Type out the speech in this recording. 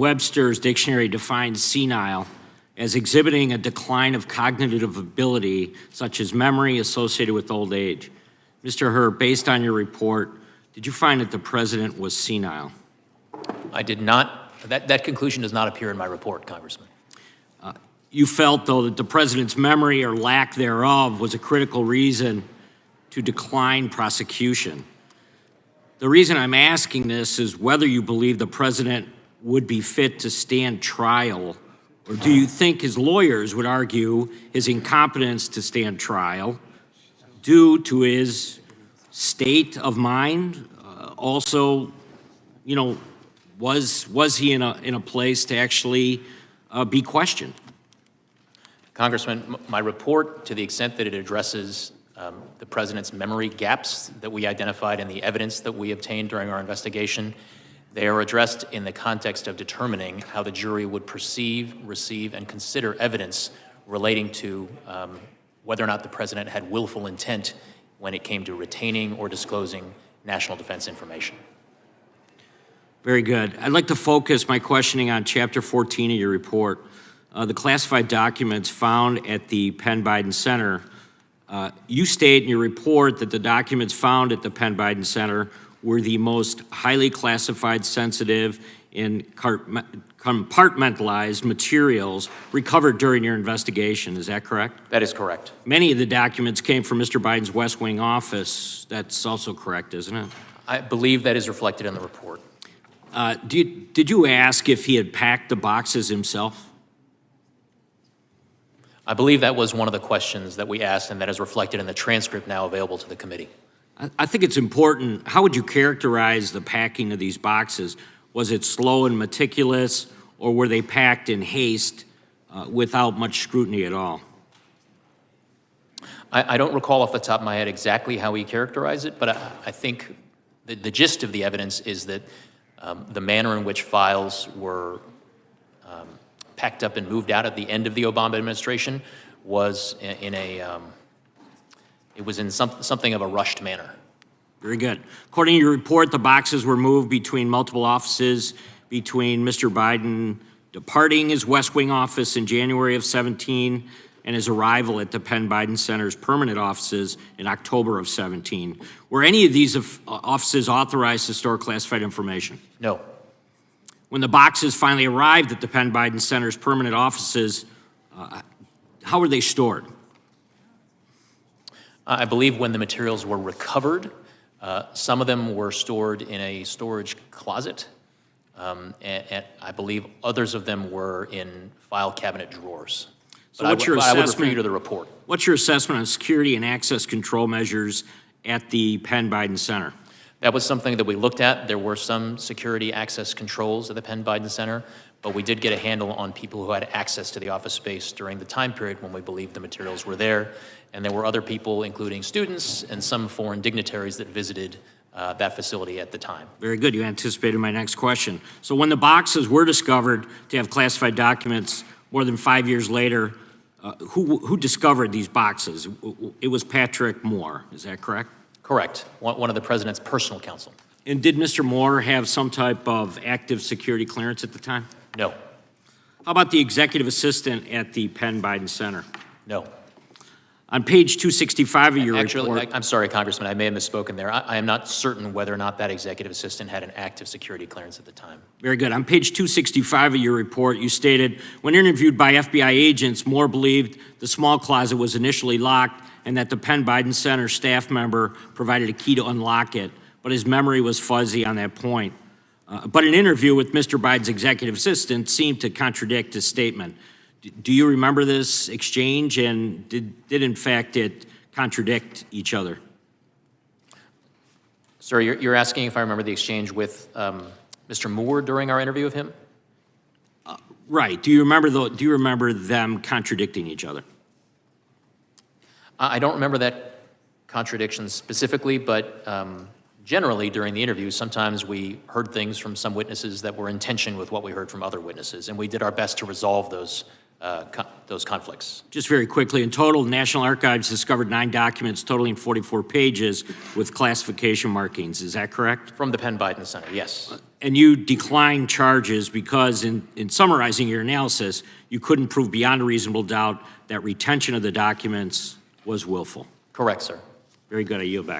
Webster's dictionary defines senile as exhibiting a decline of cognitive ability, such as memory associated with old age. Mr. Hur, based on your report, did you find that the president was senile? I did not. That conclusion does not appear in my report, Congressman. You felt, though, that the president's memory or lack thereof was a critical reason to decline prosecution. The reason I'm asking this is whether you believe the president would be fit to stand trial, or do you think his lawyers would argue his incompetence to stand trial due to his state of mind? Also, you know, was he in a place to actually be questioned? Congressman, my report, to the extent that it addresses the president's memory gaps that we identified in the evidence that we obtained during our investigation, they are addressed in the context of determining how the jury would perceive, receive, and consider evidence relating to whether or not the president had willful intent when it came to retaining or disclosing national defense information. Very good. I'd like to focus my questioning on Chapter 14 of your report. The classified documents found at the Penn Biden Center. You state in your report that the documents found at the Penn Biden Center were the most highly classified, sensitive, and compartmentalized materials recovered during your investigation. Is that correct? That is correct. Many of the documents came from Mr. Biden's West Wing office. That's also correct, isn't it? I believe that is reflected in the report. Did you ask if he had packed the boxes himself? I believe that was one of the questions that we asked, and that is reflected in the transcript now available to the committee. I think it's important. How would you characterize the packing of these boxes? Was it slow and meticulous, or were they packed in haste without much scrutiny at all? I don't recall off the top of my head exactly how he characterized it, but I think the gist of the evidence is that the manner in which files were packed up and moved out at the end of the Obama administration was in something of a rushed manner. Very good. According to your report, the boxes were moved between multiple offices, between Mr. Biden departing his West Wing office in January of 17 and his arrival at the Penn Biden Center's permanent offices in October of 17. Were any of these offices authorized to store classified information? No. When the boxes finally arrived at the Penn Biden Center's permanent offices, how were they stored? I believe when the materials were recovered, some of them were stored in a storage closet, and I believe others of them were in file cabinet drawers. So I would refer you to the report. What's your assessment on security and access control measures at the Penn Biden Center? That was something that we looked at. There were some security access controls at the Penn Biden Center, but we did get a handle on people who had access to the office space during the time period when we believed the materials were there. And there were other people, including students and some foreign dignitaries, that visited that facility at the time. Very good. You anticipated my next question. So when the boxes were discovered to have classified documents more than 5 years later, who discovered these boxes? It was Patrick Moore. Is that correct? Correct. One of the president's personal counsel. And did Mr. Moore have some type of active security clearance at the time? No. How about the executive assistant at the Penn Biden Center? No. On page 265 of your report. report. I'm sorry, Congressman, I may have misspoken there. I am not certain whether or not that executive assistant had an active security clearance at the time. Very good. On page 265 of your report, you stated, when interviewed by FBI agents, Moore believed the small closet was initially locked and that the Penn Biden Center staff member provided a key to unlock it, but his memory was fuzzy on that point. But an interview with Mr. Biden's executive assistant seemed to contradict his statement. Do you remember this exchange, and did in fact it contradict each other? Sir, you're asking if I remember the exchange with Mr. Moore during our interview with him? Right. Do you remember them contradicting each other? I don't remember that contradiction specifically, but generally during the interview, sometimes we heard things from some witnesses that were in tension with what we heard from other witnesses, and we did our best to resolve those conflicts. Just very quickly, in total, the National Archives discovered 9 documents totaling 44 pages with classification markings. Is that correct? From the Penn Biden Center, yes. And you declined charges because in summarizing your analysis, you couldn't prove beyond a reasonable doubt that retention of the documents was willful. Correct, sir. Very good, I yield back.